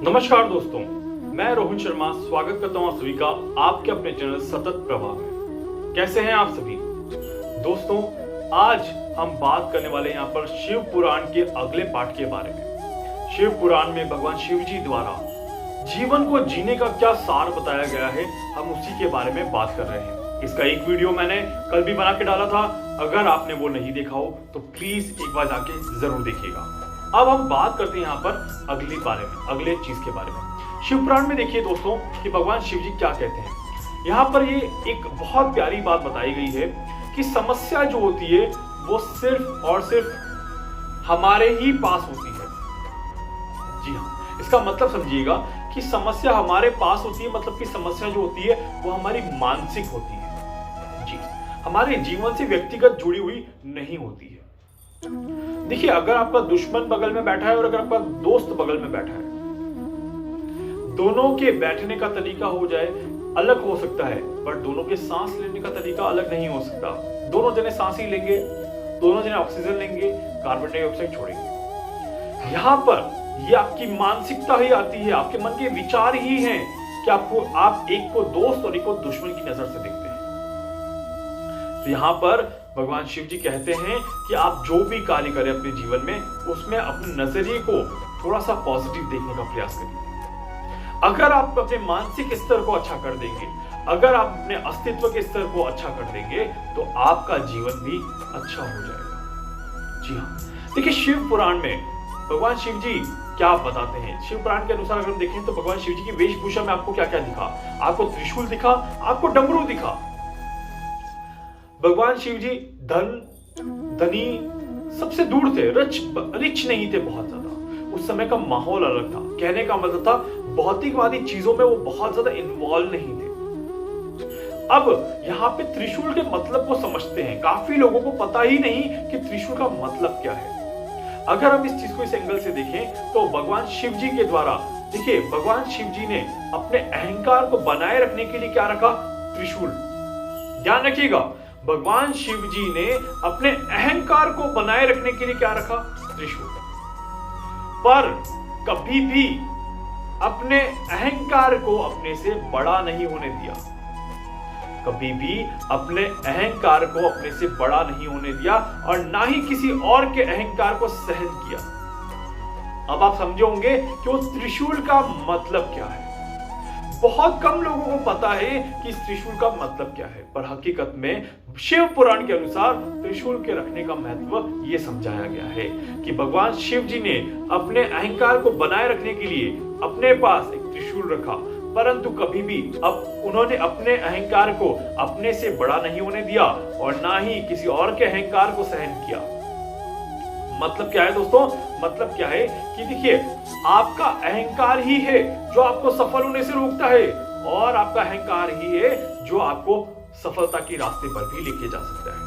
नमस्कार दोस्तों, मैं रोहन शर्मा स्वागत करता हूं आप सभी का आपके अपने चैनल सतत प्रवाह में। कैसे हैं आप सभी दोस्तों? आज हम बात करने वाले यहाँ पर शिव पुराण के अगले पाठ के बारे में। शिव पुराण में भगवान शिव जी द्वारा जीवन को जीने का क्या सार बताया गया है, हम उसी के बारे में बात कर रहे हैं। इसका एक वीडियो मैंने कल भी बना के डाला था, अगर आपने वो नहीं देखा हो तो प्लीज एक बार जाके जरूर देखिएगा। अब हम बात करते हैं यहाँ पर अगले चीज के बारे में। शिव पुराण में देखिए दोस्तों कि भगवान शिव जी क्या कहते हैं। यहाँ पर ये एक बहुत प्यारी बात बताई गई है कि समस्या जो होती है वो सिर्फ और सिर्फ हमारे ही पास होती है। जी हाँ, इसका मतलब समझिएगा कि समस्या हमारे पास होती है, मतलब कि समस्या जो होती है वो हमारी मानसिक होती है। जी, हमारे जीवन से व्यक्तिगत जुड़ी हुई नहीं होती है। देखिए, अगर आपका दुश्मन बगल में बैठा है और अगर आपका दोस्त बगल में बैठा है, दोनों के बैठने का तरीका हो जाए अलग हो सकता है, पर दोनों के सांस लेने का तरीका अलग नहीं हो सकता। दोनों जने सांस ही लेंगे, दोनों जने ऑक्सीजन लेंगे, कार्बन डाइऑक्साइड छोड़ेंगे। यहाँ पर ये आपकी मानसिकता ही आती है, आपके मन के विचार ही हैं कि आप एक को दोस्त और एक को दुश्मन की नजर से देखते हैं। तो यहाँ पर भगवान शिव जी कहते हैं कि आप जो भी कार्य करें अपने जीवन में, उसमें अपने नजरिए को थोड़ा सा पॉजिटिव देखने का प्रयास करिए। अगर आप अपने मानसिक स्तर को अच्छा कर देंगे, अगर आप अपने अस्तित्व के स्तर को अच्छा कर देंगे, तो आपका जीवन भी अच्छा हो जाएगा। जी हाँ, देखिए शिव पुराण में भगवान शिव जी क्या बताते हैं। शिव पुराण के अनुसार अगर हम देखें तो भगवान शिव जी की वेशभूषा में आपको क्या क्या दिखा? आपको त्रिशूल दिखा, आपको डमरू दिखा। भगवान शिव जी धनी सबसे दूर थे, रिच नहीं थे बहुत ज्यादा। उस समय का माहौल अलग था। कहने का मतलब था भौतिकवादी चीजों में वो बहुत ज्यादा इन्वॉल्व नहीं थे। अब यहाँ पे त्रिशूल के मतलब को समझते हैं। काफी लोगों को पता ही नहीं कि त्रिशूल का मतलब क्या है। अगर हम इस चीज को इस एंगल से देखें तो भगवान शिव जी के द्वारा, देखिए भगवान शिव जी ने अपने अहंकार को बनाए रखने के लिए क्या रखा? त्रिशूल। ध्यान रखिएगा, भगवान शिव जी ने अपने अहंकार को बनाए रखने के लिए क्या रखा? त्रिशूल। पर कभी भी अपने अहंकार को अपने से बड़ा नहीं होने दिया। कभी भी अपने अहंकार को अपने से बड़ा नहीं होने दिया और ना ही किसी और के अहंकार को सहन किया। अब आप समझे होंगे कि वो त्रिशूल का मतलब क्या है। बहुत कम लोगों को पता है कि इस त्रिशूल का मतलब क्या है, पर हकीकत में शिव पुराण के अनुसार त्रिशूल के रखने का महत्व ये समझाया गया है कि भगवान शिव जी ने अपने अहंकार को बनाए रखने के लिए अपने पास एक त्रिशूल रखा, परंतु कभी भी अब उन्होंने अपने अहंकार को अपने से बड़ा नहीं होने दिया और ना ही किसी और के अहंकार को सहन किया। मतलब क्या है दोस्तों? मतलब क्या है कि देखिए, आपका अहंकार ही है जो आपको सफल होने से रोकता है और आपका अहंकार ही है जो आपको सफलता के रास्ते पर भी लेके जा सकता है।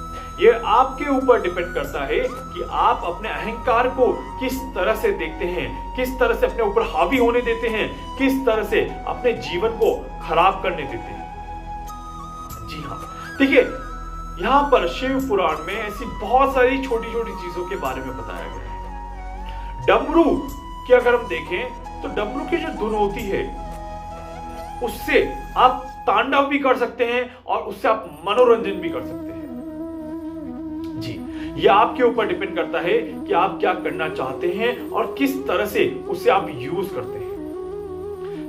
ये आपके ऊपर डिपेंड करता है कि आप अपने अहंकार को किस तरह से देखते हैं, किस तरह से अपने ऊपर हावी होने देते हैं, किस तरह से अपने जीवन को खराब करने देते हैं। जी हाँ, देखिए यहाँ पर शिव पुराण में ऐसी बहुत सारी छोटी छोटी चीजों के बारे में बताया गया है। डमरू की अगर हम देखें तो डमरू की जो धुन होती है उससे आप तांडव भी कर सकते हैं और उससे आप मनोरंजन भी कर सकते हैं। जी, ये आपके ऊपर डिपेंड करता है कि आप क्या करना चाहते हैं और किस तरह से उसे आप यूज करते हैं।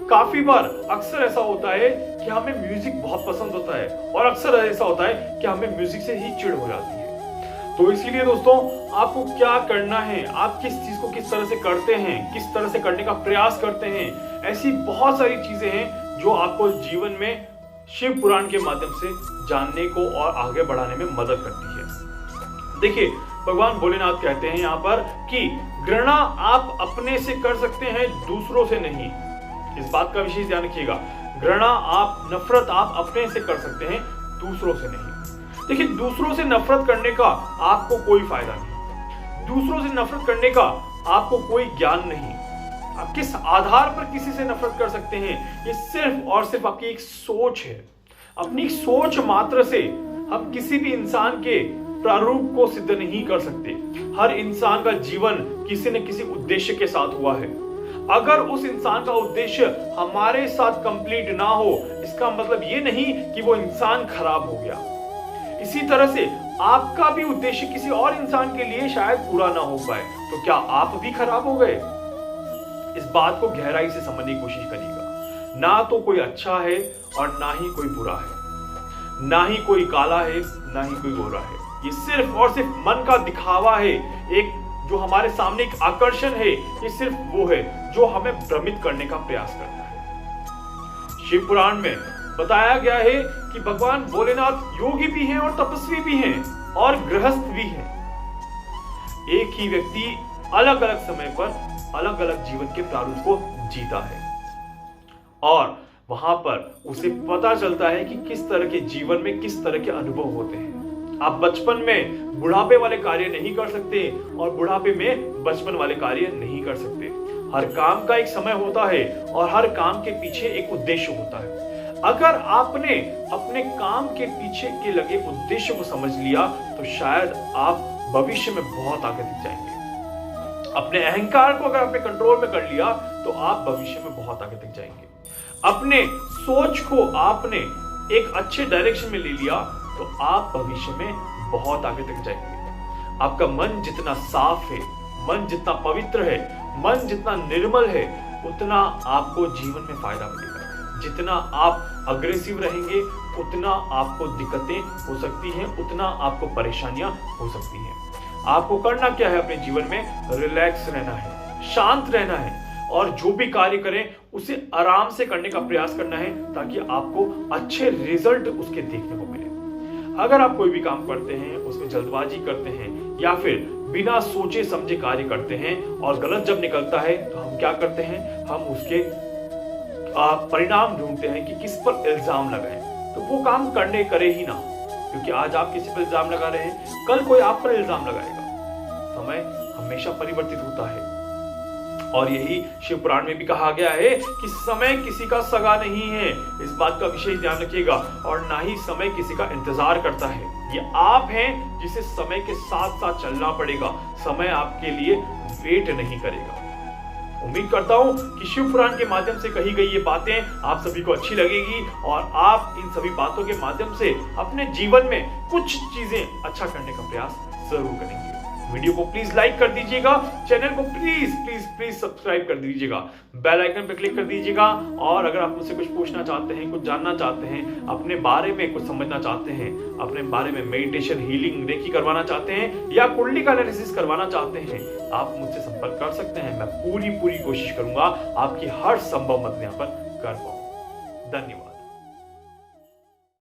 काफी बार अक्सर ऐसा होता है कि हमें म्यूजिक बहुत पसंद होता है और अक्सर ऐसा होता है कि हमें म्यूजिक से ही चिढ़ हो जाती है। तो इसीलिए दोस्तों, आपको क्या करना है, आप किस चीज को किस तरह से करते हैं, किस तरह से करने का प्रयास करते हैं, ऐसी बहुत सारी चीजें हैं जो आपको जीवन में शिव पुराण के माध्यम से जानने को और आगे बढ़ाने में मदद करती है। देखिए, भगवान भोलेनाथ कहते हैं यहाँ पर कि घृणा आप अपने से कर सकते हैं, दूसरों से नहीं। इस बात का विशेष ध्यान रखिएगा। घृणा नफरत आप अपने से कर सकते हैं, दूसरों से नहीं। देखिए, दूसरों से नफरत करने का आपको कोई फायदा नहीं। दूसरों से नफरत करने का आपको कोई ज्ञान नहीं। आप किस आधार पर किसी से नफरत कर सकते हैं, ये सिर्फ और सिर्फ आपकी एक सोच है। अपनी सोच मात्र से हम किसी भी इंसान के प्रारूप को सिद्ध नहीं कर सकते। हर इंसान का जीवन किसी न किसी उद्देश्य के साथ हुआ है। अगर उस इंसान का उद्देश्य हमारे साथ कंप्लीट ना हो, इसका मतलब ये नहीं कि वो इंसान खराब हो गया। इसी तरह से आपका भी उद्देश्य किसी और इंसान के लिए शायद पूरा ना हो पाए, तो क्या आप भी खराब हो गए? इस बात को गहराई से समझने की कोशिश करिएगा। ना तो कोई अच्छा है और ना ही कोई बुरा है, ना ही कोई काला है ना ही कोई गोरा है। ये सिर्फ और सिर्फ मन का दिखावा है, एक जो हमारे सामने एक आकर्षण है। ये सिर्फ वो है जो हमें भ्रमित करने का प्रयास करता है। शिव पुराण में बताया गया है कि भगवान भोलेनाथ योगी भी हैं और तपस्वी भी हैं और गृहस्थ भी हैं। एक ही व्यक्ति अलग अलग समय पर अलग अलग जीवन के प्रारूप को जीता है और वहां पर उसे पता चलता है कि किस तरह के जीवन में किस तरह के अनुभव होते हैं। आप बचपन में बुढ़ापे वाले कार्य नहीं कर सकते और बुढ़ापे में बचपन वाले कार्य नहीं कर सकते। हर काम का एक समय होता है और हर काम के पीछे एक उद्देश्य होता है। अगर आपने अपने काम के पीछे के लगे उद्देश्य को समझ लिया तो शायद आप भविष्य में बहुत आगे दिख जाएंगे। अपने अहंकार को अगर आपने कंट्रोल में कर लिया तो आप भविष्य में बहुत आगे दिख जाएंगे। अपने सोच को आपने एक अच्छे डायरेक्शन में ले लिया तो आप भविष्य में बहुत आगे तक जाएंगे। आपका मन जितना साफ है, मन जितना पवित्र है, मन जितना निर्मल है, उतना आपको जीवन में फायदा मिलेगा। जितना आप अग्रेसिव रहेंगे उतना आपको दिक्कतें हो सकती हैं, उतना आपको परेशानियां हो सकती हैं। आपको करना क्या है? अपने जीवन में रिलैक्स रहना है, शांत रहना है और जो भी कार्य करें उसे आराम से करने का प्रयास करना है ताकि आपको अच्छे रिजल्ट उसके देखने को मिले। अगर आप कोई भी काम करते हैं उसमें जल्दबाजी करते हैं या फिर बिना सोचे समझे कार्य करते हैं और गलत जब निकलता है तो हम क्या करते हैं? हम उसके परिणाम ढूंढते हैं कि किस पर इल्जाम लगाएं। तो वो काम करे ही ना, क्योंकि आज आप किसी पर इल्जाम लगा रहे हैं, कल कोई आप पर इल्जाम लगाएगा। समय हमेशा परिवर्तित होता है और यही शिव पुराण में भी कहा गया है कि समय किसी का सगा नहीं है। इस बात का विशेष ध्यान रखिएगा। और ना ही समय किसी का इंतजार करता है। ये आप हैं जिसे समय के साथ साथ चलना पड़ेगा। समय आपके लिए वेट नहीं करेगा। उम्मीद करता हूं कि शिव पुराण के माध्यम से कही गई ये बातें आप सभी को अच्छी लगेगी और आप इन सभी बातों के माध्यम से अपने जीवन में कुछ चीजें अच्छा करने का प्रयास जरूर करेंगे। वीडियो को प्लीज लाइक कर दीजिएगा, चैनल को प्लीज प्लीज प्लीज सब्सक्राइब कर दीजिएगा, बेल आइकन पर क्लिक कर दीजिएगा। और अगर आप मुझसे कुछ पूछना चाहते हैं, कुछ जानना चाहते हैं, अपने बारे में कुछ समझना चाहते हैं, अपने बारे में मेडिटेशन, हीलिंग, रेकी करवाना चाहते हैं या कुंडली का एनालिसिस करवाना चाहते हैं, आप मुझसे संपर्क कर सकते हैं। मैं पूरी कोशिश करूंगा आपकी हर संभव मदद यहाँ पर कर पाऊं। धन्यवाद।